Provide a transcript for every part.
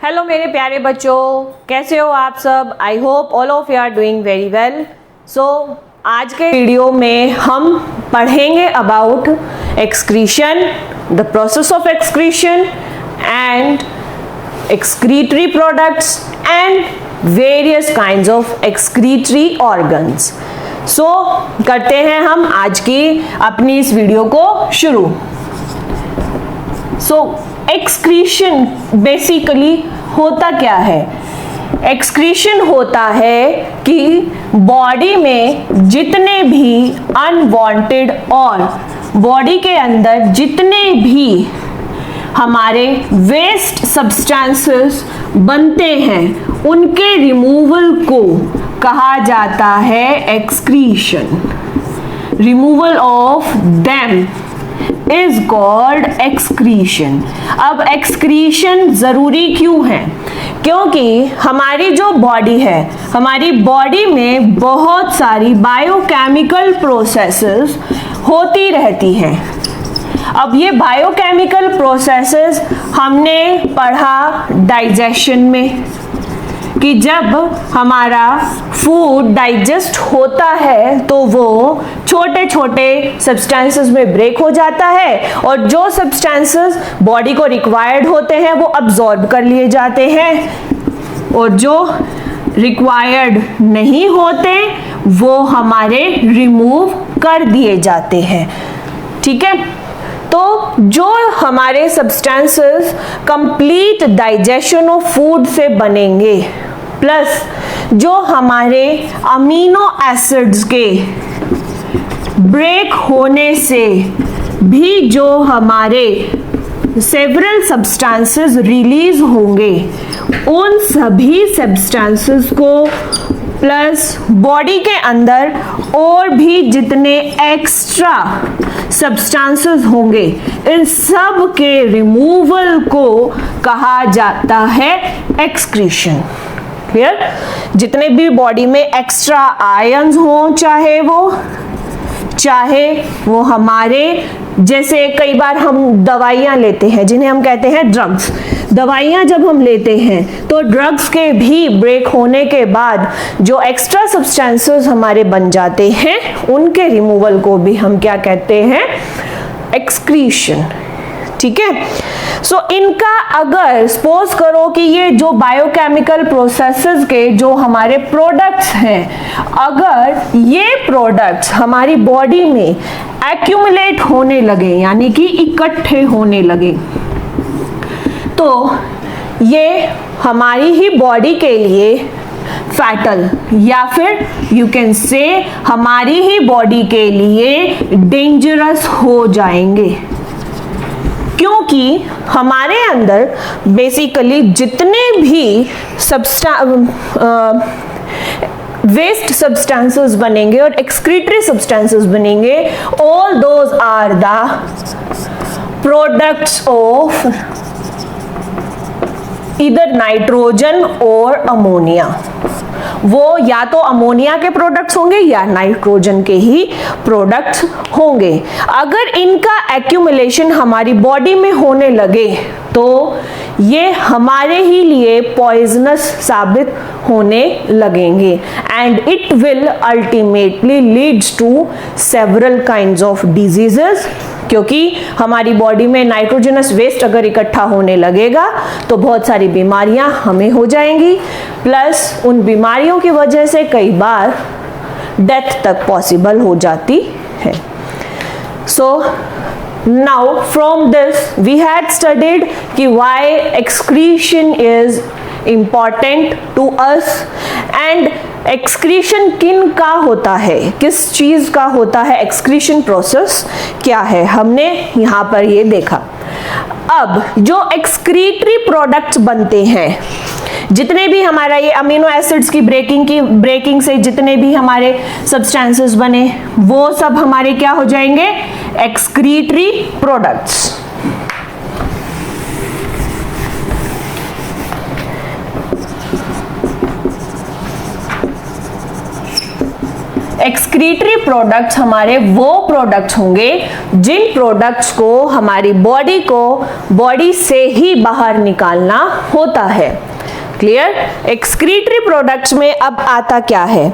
Hello मेरे प्यारे बच्चों, कैसे हो आप सब। I hope all of you are doing very well. So आज के वीडियो में हम पढ़ेंगे about excretion, the process of excretion and excretory products and various kinds of excretory organs. So करते हैं हम आज की अपनी इस वीडियो को शुरू। सो एक्सक्रीशन बेसिकली होता क्या है? एक्सक्रीशन होता है कि बॉडी में जितने भी अनवांटेड और बॉडी के अंदर जितने भी हमारे वेस्ट सब्सटेंसेस बनते हैं उनके रिमूवल को कहा जाता है excretion. Removal of them is called excretion. अब एक्सक्रीशन जरूरी क्यों है? क्योंकि हमारी जो बॉडी है, हमारी बॉडी में बहुत सारी बायोकेमिकल प्रोसेसेस होती रहती हैं। अब ये बायोकेमिकल प्रोसेसेस हमने पढ़ा डाइजेशन में कि जब हमारा फूड डाइजेस्ट होता है तो वो छोटे छोटे सब्सटेंसेस में ब्रेक हो जाता है और जो सब्सटेंसेस बॉडी को रिक्वायर्ड होते हैं वो अब्जॉर्ब कर लिए जाते हैं और जो रिक्वायर्ड नहीं होते वो हमारे रिमूव कर दिए जाते हैं। ठीक है, तो जो हमारे substances complete digestion of food से बनेंगे प्लस जो हमारे अमीनो एसिड्स के ब्रेक होने से भी जो हमारे सेवरल सब्सटेंसेस रिलीज होंगे, उन सभी सब्सटेंसेस को प्लस बॉडी के अंदर और भी जितने एक्स्ट्रा सब्सटेंसेस होंगे इन सब के रिमूवल को कहा जाता है एक्सक्रीशन। क्लियर? जितने भी बॉडी में एक्स्ट्रा आयंस हों, चाहे वो हमारे जैसे कई बार हम दवाइयाँ लेते हैं जिन्हें हम कहते हैं ड्रग्स। दवाइयाँ जब हम लेते हैं तो ड्रग्स के भी ब्रेक होने के बाद जो एक्स्ट्रा सब्सटेंसेस हमारे बन जाते हैं उनके रिमूवल को भी हम क्या कहते हैं? एक्सक्रीशन। ठीक है, सो इनका अगर सपोज करो कि ये जो बायोकेमिकल प्रोसेसेस के जो हमारे प्रोडक्ट्स हैं, अगर ये प्रोडक्ट्स हमारी बॉडी में एक्यूमुलेट होने लगे यानी कि इकट्ठे होने लगे तो ये हमारी ही बॉडी के लिए फैटल या फिर यू कैन से हमारी ही बॉडी के लिए डेंजरस हो जाएंगे। क्योंकि हमारे अंदर बेसिकली जितने भी वेस्ट सब्सटेंसेस बनेंगे और एक्सक्रीटरी सब्सटेंसेस बनेंगे, all those are the products of इधर नाइट्रोजन और अमोनिया। वो या तो अमोनिया के प्रोडक्ट्स होंगे या नाइट्रोजन के ही प्रोडक्ट्स होंगे। अगर इनका एक्यूमुलेशन हमारी बॉडी में होने लगे तो ये हमारे ही लिए पॉइजनस साबित होने लगेंगे and it will ultimately leads to several kinds of diseases. क्योंकि हमारी बॉडी में नाइट्रोजनस वेस्ट अगर इकट्ठा होने लगेगा तो बहुत सारी बीमारियां हमें हो जाएंगी, प्लस उन बीमारियों की वजह से कई बार डेथ तक पॉसिबल हो जाती है। So now from this we had studied कि why excretion is important to us and excretion किन का होता है, किस चीज का होता है, एक्सक्रीशन प्रोसेस क्या है, हमने यहाँ पर ये देखा। अब जो एक्सक्रीटरी प्रोडक्ट्स बनते हैं, जितने भी हमारा ये अमीनो एसिड्स की ब्रेकिंग से जितने भी हमारे सब्सटेंसेस बने वो सब हमारे क्या हो जाएंगे? Excretory products. एक्सक्रीटरी प्रोडक्ट्स हमारे वो प्रोडक्ट्स होंगे जिन प्रोडक्ट्स को हमारी बॉडी से ही बाहर निकालना होता है। क्लियर? एक्सक्रीटरी प्रोडक्ट्स में अब आता क्या है,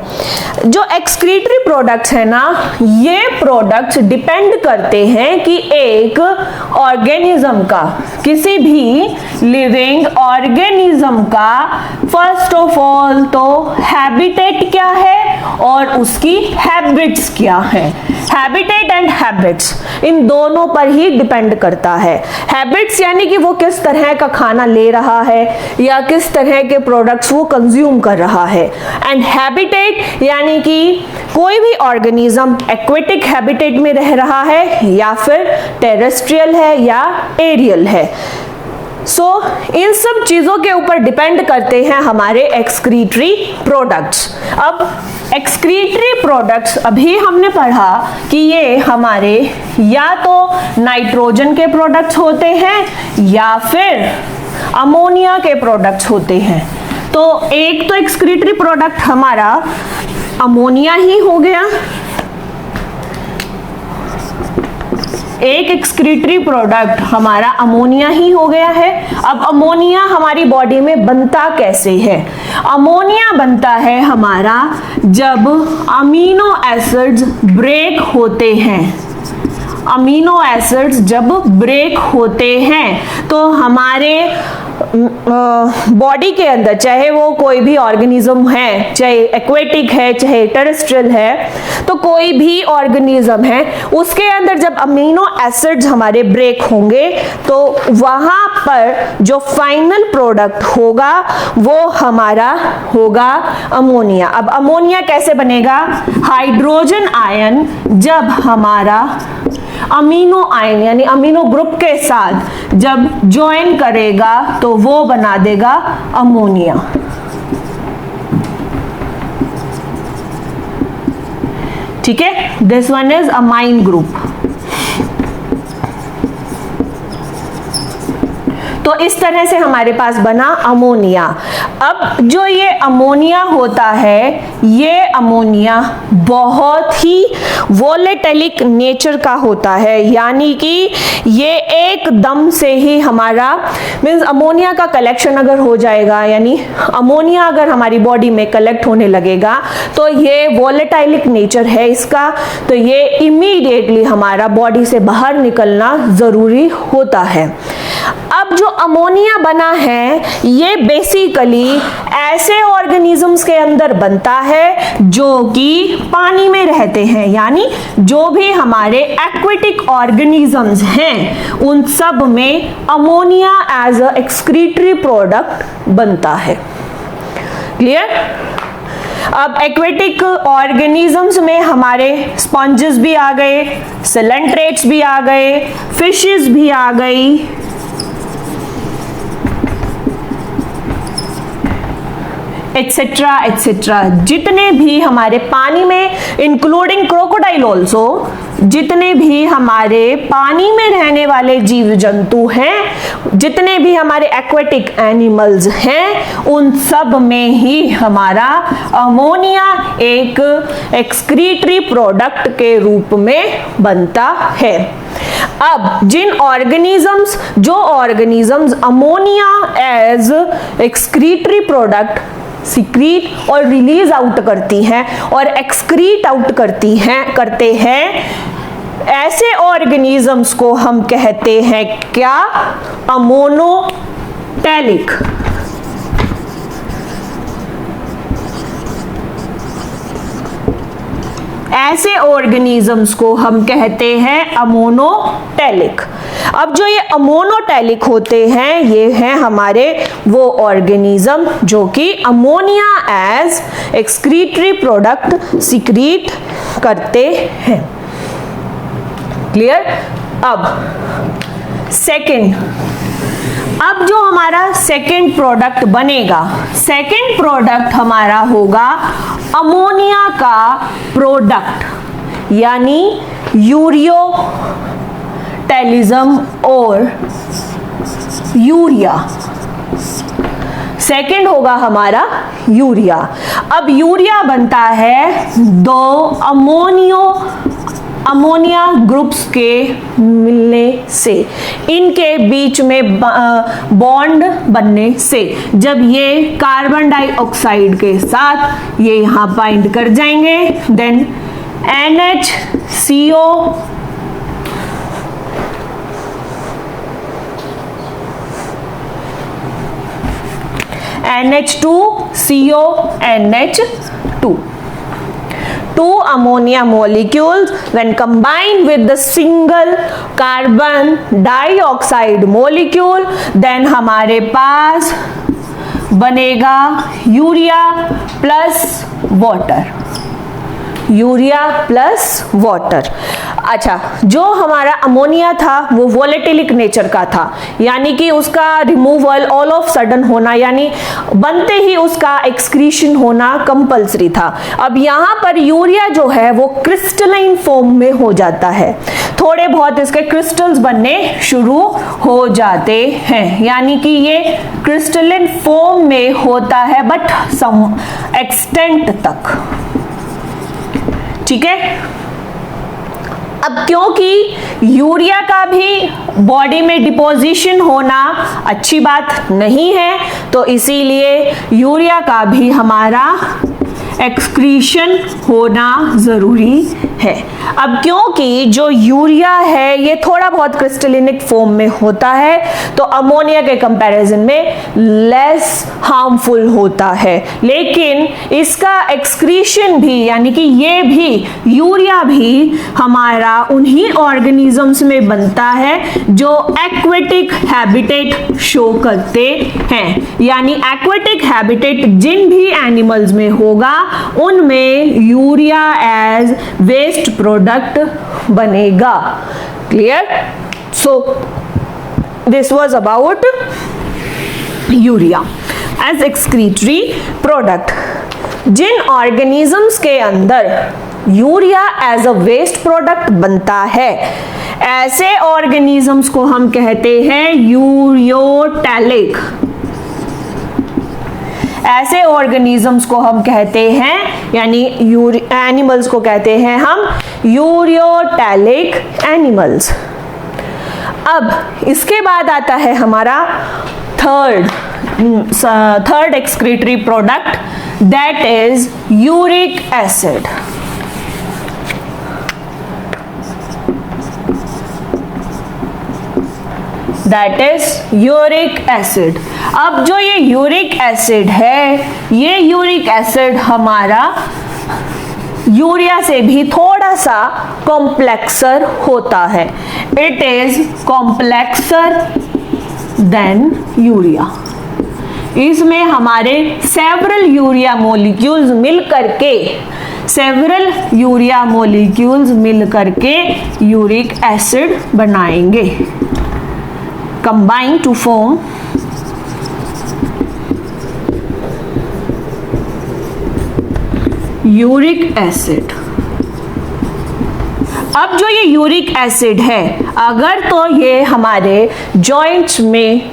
जो एक्सक्रीटरी प्रोडक्ट्स है ना, ये प्रोडक्ट्स डिपेंड करते हैं कि एक ऑर्गेनिज्म का, किसी भी लिविंग ऑर्गेनिज्म का फर्स्ट ऑफ ऑल तो हैबिटेट क्या है और उसकी हैबिट्स क्या है। हैबिटेट एंड हैबिट्स इन दोनों पर ही डिपेंड करता है। हैबिट्स यानी कि वो किस तरह का खाना ले रहा है या किस तरह के प्रोडक्ट्स वो कंज्यूम कर रहा है, एंड हैबिटेट यानी कि कोई भी ऑर्गेनिज्म एक्वेटिक हैबिटेट में रह रहा है या फिर टेरेस्ट्रियल है या एरियल है। इन सब चीजों के ऊपर डिपेंड करते हैं हमारे एक्सक्रीटरी प्रोडक्ट्स। अब एक्सक्रीटरी प्रोडक्ट्स अभी हमने पढ़ा कि ये हमारे या तो नाइट्रोजन के प्रोडक्ट्स होते हैं या फिर अमोनिया के प्रोडक्ट्स होते हैं। तो एक तो एक्सक्रीटरी प्रोडक्ट हमारा अमोनिया ही हो गया, एक एक्सक्रीटरी प्रोडक्ट हमारा अमोनिया ही हो गया है। अब अमोनिया हमारी बॉडी में बनता कैसे है? अमोनिया बनता है हमारा जब अमीनो एसिड्स ब्रेक होते हैं। अमीनो एसिड्स जब ब्रेक होते हैं तो हमारे बॉडी के अंदर, चाहे वो कोई भी ऑर्गेनिज्म है, चाहे एक्वेटिक है चाहे टेरेस्ट्रियल है, तो कोई भी ऑर्गेनिज्म है उसके अंदर जब अमीनो एसिड्स हमारे ब्रेक होंगे तो वहां पर जो फाइनल प्रोडक्ट होगा वो हमारा होगा अमोनिया। अब अमोनिया कैसे बनेगा? हाइड्रोजन आयन जब हमारा अमीनो आयन यानी अमीनो ग्रुप के साथ जब ज्वाइन करेगा तो वो बना देगा अमोनिया। ठीक है, this one is amine group. तो इस तरह से हमारे पास बना अमोनिया। अब जो ये अमोनिया होता है, ये अमोनिया बहुत ही वोलेटिलिक नेचर का होता है, यानी कि ये एकदम से ही हमारा मीन्स अमोनिया का कलेक्शन अगर हो जाएगा, यानी अमोनिया अगर हमारी बॉडी में कलेक्ट होने लगेगा तो ये वोलेटिलिक नेचर है इसका, तो ये इमीडिएटली हमारा बॉडी से बाहर निकलना जरूरी होता है। अब जो अमोनिया बना है ये बेसिकली ऐसे ऑर्गेनिजम्स के अंदर बनता है जो कि पानी में रहते हैं, यानी जो भी हमारे एक्वेटिक ऑर्गेनिजम्स हैं उन सब में ammonia as a excretory product बनता है। क्लियर? अब एक्वेटिक ऑर्गेनिजम्स में हमारे स्पॉन्जेस भी आ गए, सिलेंट्रेट्स भी आ गए, फिशेस भी आ गई, एटसेट्रा एटसेट्रा। जितने भी हमारे पानी में, इंक्लूडिंग क्रोकोडाइल ऑल्सो, जितने भी हमारे पानी में रहने वाले जीव जंतु हैं, जितने भी हमारे एक्वेटिक एनिमल्स हैं, उन सब में ही हमारा अमोनिया एक एक्सक्रीटरी प्रोडक्ट के रूप में बनता है। अब जो organisms ammonia as excretory product secrete और रिलीज आउट करती हैं और एक्सक्रीट आउट करते हैं, ऐसे ऑर्गेनिजम्स को हम कहते हैं क्या? अमोनोटेलिक। ऐसे ऑर्गेनिजम्स को हम कहते हैं अमोनोटेलिक। अब जो ये अमोनोटेलिक होते हैं ये हैं हमारे वो ऑर्गेनिज्म जो कि ammonia as excretory product secrete करते हैं। क्लियर? अब जो हमारा सेकेंड प्रोडक्ट बनेगा, सेकेंड प्रोडक्ट हमारा होगा अमोनिया का प्रोडक्ट, यानी यूरियोटेलिज्म और यूरिया। सेकेंड होगा हमारा यूरिया। अब यूरिया बनता है दो अमोनिया ग्रुप्स के मिलने से, इनके बीच में बॉन्ड बनने से। जब ये कार्बन डाइऑक्साइड के साथ ये यहाँ बाइंड कर जाएंगे, then NHCO NH2CO NH2. Two ammonia molecules when combined with the single carbon dioxide molecule, then हमारे पास बनेगा urea plus water, urea plus water. अच्छा, जो हमारा अमोनिया था वो वोलेटिलिक नेचर का था, यानी कि उसका रिमूवल ऑल ऑफ सडन होना, यानी बनते ही उसका एक्सक्रीशन होना कंपल्सरी था। अब यहाँ पर यूरिया जो है वो क्रिस्टलाइन फॉर्म में हो जाता है, थोड़े बहुत इसके क्रिस्टल्स बनने शुरू हो जाते हैं, यानी कि ये क्रिस्टलाइन फॉर्म में होता है बट सम एक्सटेंट तक। ठीक है। अब क्योंकि यूरिया का भी बॉडी में डिपोजिशन होना अच्छी बात नहीं है, तो इसीलिए यूरिया का भी हमारा एक्सक्रीशन होना जरूरी है। अब क्योंकि जो यूरिया है ये थोड़ा बहुत क्रिस्टलिनिक फॉर्म में होता है, तो अमोनिया के कंपैरिजन में लेस हार्मफुल होता है, लेकिन इसका एक्सक्रीशन भी, यानी कि ये भी यूरिया भी हमारा उन्हीं ऑर्गेनिजम्स में बनता है जो एक्वेटिक हैबिटेट शो करते हैं, यानी एक्वेटिक हैबिटेट जिन भी एनिमल्स में होगा उनमें यूरिया एज वेस्ट प्रोडक्ट बनेगा। Clear? So this was about urea as excretory product. जिन ऑर्गेनिजम्स के अंदर urea as a waste product बनता है, ऐसे ऑर्गेनिजम्स को हम कहते हैं यूरियोटैलिक। ऐसे ऑर्गेनिजम्स को हम कहते हैं, यानी एनिमल्स को कहते हैं हम यूरियोटैलिक एनिमल्स। अब इसके बाद आता है हमारा third excretory product, that is uric acid. That is uric acid. अब जो ये यूरिक एसिड है, ये यूरिक एसिड हमारा यूरिया से भी थोड़ा सा कॉम्प्लेक्सर होता है। It is complexer than urea. इसमें हमारे सेवरल यूरिया मोलिक्यूल्स मिल करके यूरिक एसिड बनाएंगे, combine to form uric acid. अब जो ये यूरिक एसिड है, अगर तो ये हमारे जॉइंट्स में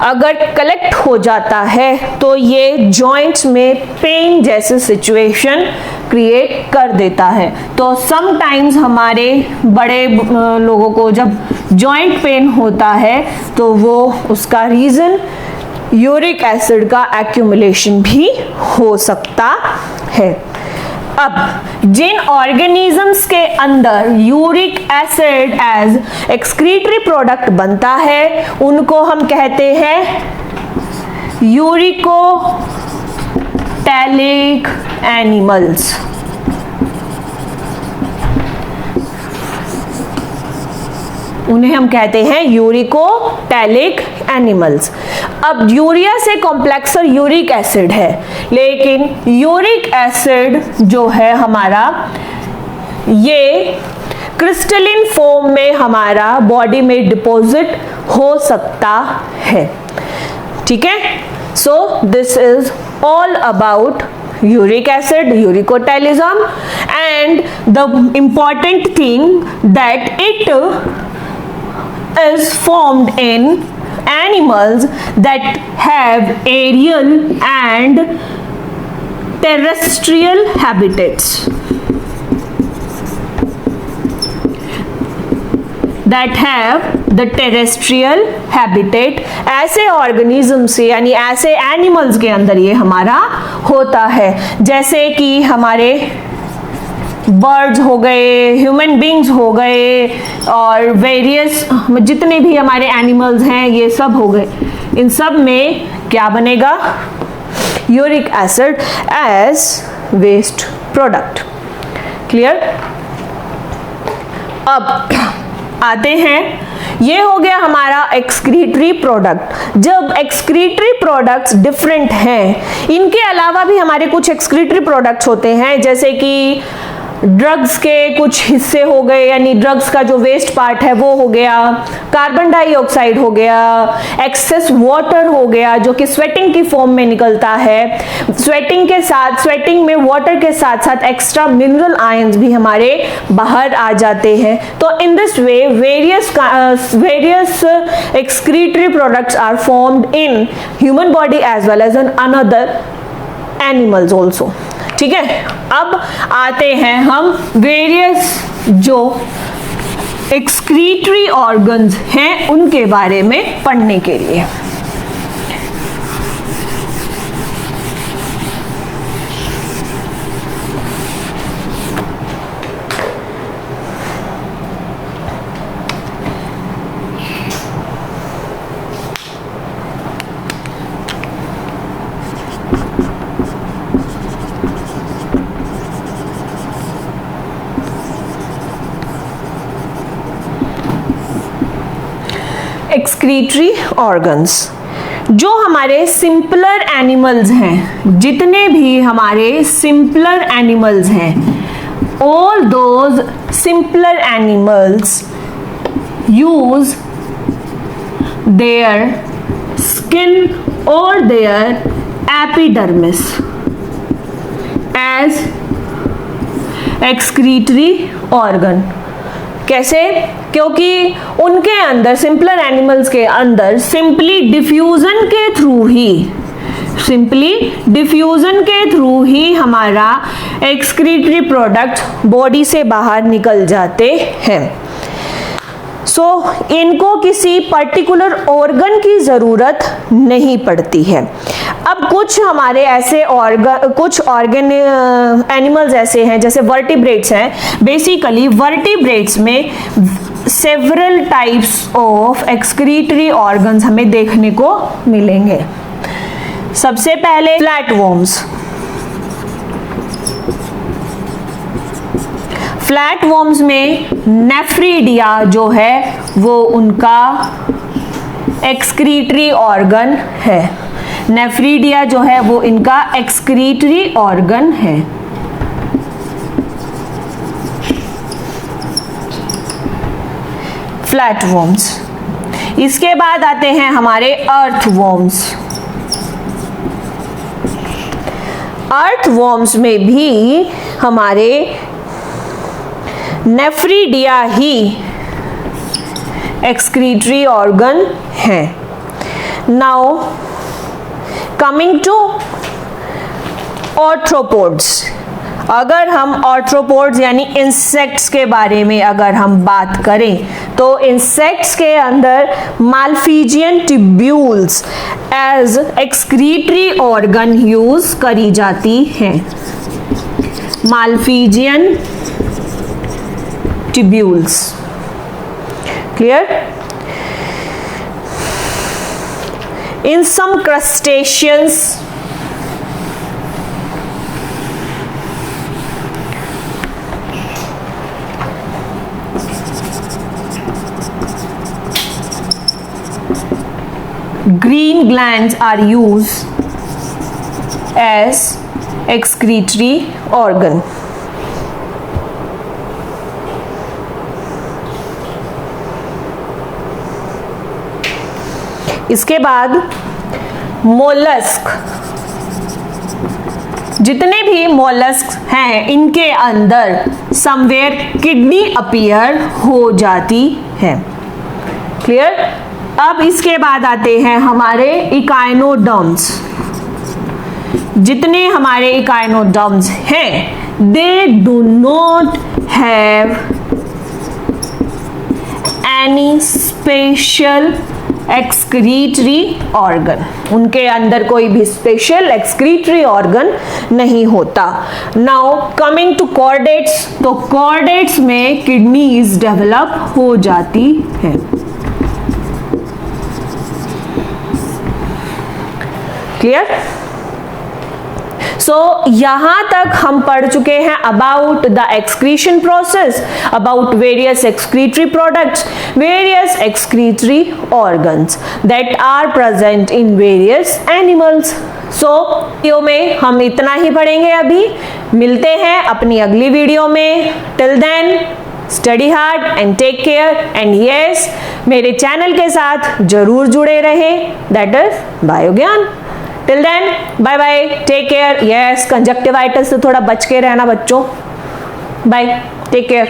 अगर कलेक्ट हो जाता है तो ये जॉइंट्स में पेन जैसे सिचुएशन क्रिएट कर देता है। तो समटाइम्स हमारे बड़े लोगों को जब जॉइंट पेन होता है तो वो उसका रीज़न यूरिक एसिड का एक्यूमुलेशन भी हो सकता है। अब जिन ऑर्गेनिजम्स के अंदर uric acid as excretory product बनता है उनको हम कहते हैं यूरिकोटैलिक एनिमल्स। उन्हें हम कहते हैं यूरिकोटैलिक एनिमल्स। अब यूरिया से कॉम्प्लेक्सर यूरिक एसिड है, लेकिन यूरिक एसिड जो है हमारा ये क्रिस्टलिन फॉर्म में हमारा बॉडी में डिपॉजिट हो सकता है। ठीक है। So this is all about uric acid, uricotylism, and the important thing that it is formed in animals that have aerial and terrestrial habitats that have the terrestrial habitat, ऐसे organism से यानी ऐसे animals के अंदर ये हमारा होता है, जैसे कि हमारे बर्ड्स हो गए, ह्यूमन बींग्स हो गए और वेरियस जितने भी हमारे एनिमल्स हैं ये सब हो गए। इन सब में क्या बनेगा? Uric acid as waste product. Clear? अब आते हैं, ये हो गया हमारा एक्सक्रीटरी प्रोडक्ट। जब एक्सक्रीटरी प्रोडक्ट्स डिफरेंट हैं, इनके अलावा भी हमारे कुछ एक्सक्रीटरी प्रोडक्ट्स होते हैं, जैसे कि ड्रग्स के कुछ हिस्से हो गए, यानी ड्रग्स का जो वेस्ट पार्ट है वो हो गया, कार्बन डाइऑक्साइड हो गया, एक्सेस वाटर हो गया जो कि स्वेटिंग की फॉर्म में निकलता है। स्वेटिंग में वाटर के साथ साथ एक्स्ट्रा मिनरल आयंस भी हमारे बाहर आ जाते हैं। तो in this way various excretory products are formed in human body as well as in another animals also. ठीक है, अब आते हैं हम वेरियस जो एक्सक्रीटरी ऑर्गन्स हैं उनके बारे में पढ़ने के लिए। एक्सक्रीटरी ऑर्गन्स, जो हमारे सिंपलर एनिमल्स हैं, जितने भी हमारे सिंपलर एनिमल्स हैं, all those simpler animals use their skin और their epidermis as excretory organ. कैसे? क्योंकि उनके अंदर, सिंपलर एनिमल्स के अंदर सिंपली डिफ्यूजन के थ्रू ही हमारा एक्सक्रीटरी प्रोडक्ट बॉडी से बाहर निकल जाते हैं। सो इनको किसी पर्टिकुलर ऑर्गन की ज़रूरत नहीं पड़ती है। अब कुछ हमारे ऐसे ऑर्गन एनिमल्स ऐसे हैं, जैसे वर्टिब्रेट्स हैं। बेसिकली वर्टिब्रेट्स में several types of excretory organs हमें देखने को मिलेंगे। सबसे पहले फ्लैटवर्म्स। फ्लैटवर्म्स में नेफ्रीडिया जो है वो उनका एक्सक्रीटरी ऑर्गन है। नेफ्रीडिया जो है वो इनका एक्सक्रीटरी ऑर्गन है। फ्लैटवर्म्स। इसके बाद आते हैं हमारे अर्थवर्म्स। अर्थवर्म्स में भी हमारे नेफ्रीडिया ही एक्सक्रीटरी ऑर्गन है। Now coming to arthropods. अगर हम ऑर्थ्रोपोड्स यानी इंसेक्ट्स के बारे में अगर हम बात करें तो इंसेक्ट्स के अंदर Malpighian tubules as excretory organ use करी जाती हैं। Malpighian tubules. Clear? In some crustaceans, green glands are used as excretory organ. इसके बाद मोलस्क। जितने भी मोलस्क हैं इनके अंदर समवेयर किडनी अपीयर हो जाती है। क्लियर? अब इसके बाद आते हैं हमारे इकाइनोडर्म्स। जितने हमारे इकाइनोडर्म्स हैं, they do not have any special excretory organ, उनके अंदर कोई भी स्पेशल एक्सक्रीटरी ऑर्गन नहीं होता। नाउ कमिंग टू कॉर्डेट्स, तो कॉर्डेट्स में किडनीज डेवलप हो जाती है। क्लियर? सो यहां तक हम पढ़ चुके हैं about the excretion process, about various excretory products, various excretory organs that are present in various animals. So video में हम इतना ही पढ़ेंगे अभी, मिलते हैं अपनी अगली वीडियो में। Till then study hard and take care, and yes, मेरे चैनल के साथ जरूर जुड़े रहें, that is Biogyan. Till then bye bye, take care. Yes, conjunctivitis से थोड़ा बच के रहना बच्चों। Bye, take care.